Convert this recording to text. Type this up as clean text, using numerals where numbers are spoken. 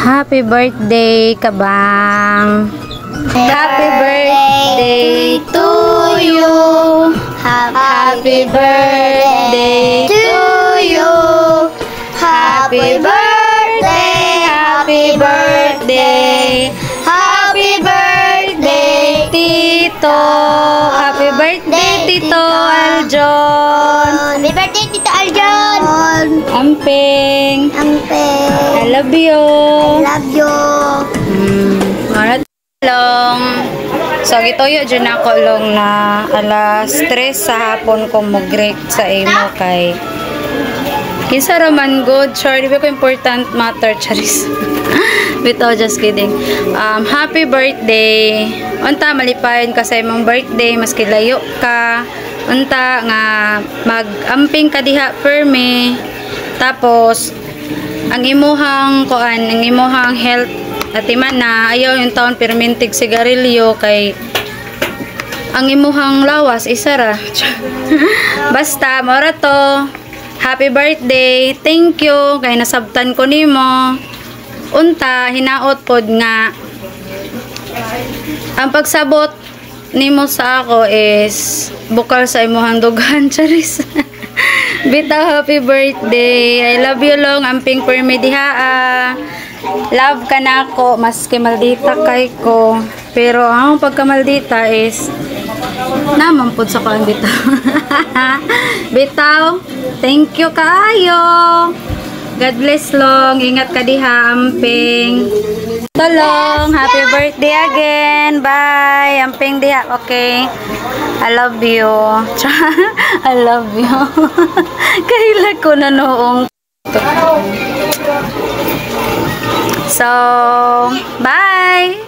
Happy birthday, Kabang! Happy birthday to you! Happy birthday to you! Happy birthday! Happy birthday! Happy birthday, Tito! Happy birthday, Tito Aljon! Happy birthday, Tito Aljon! Amping! Amping! I love you! I love you! Marat long. So gituyo dyan ako long na alas 3 sa hapon ko mo-greet sa imo kay kinsa raman good. Sure, di ba ko important matter, charis. Bito, just kidding. Happy birthday. Unta malipayon ka sa imong birthday maski layo ka. Unta nga mag-amping ka diha perme. Tapos ang imuhang kuan, ang imuhang health at iman na ayaw yung taon permintig sigarilyo kay ang imuhang lawas isara. Basta mora to. Happy birthday. Thank you kay nasabtan ko nimo. Unta hinaot pod nga ang pagsabot nimo sa ako is bukal sa imuhang dugan, charis. Bitaw, happy birthday. I love you long, amping permi diha. Love ka na ako, maski maldita kay ko. Pero ang pagkamaldita is naman po sa kong bitaw. Bitaw, thank you kaayo. God bless long. Ingat ka diha, amping. Tolong, happy birthday again. Bye. Amping diha, okay? I love you. I love you. Kailan ko na noong. So, bye.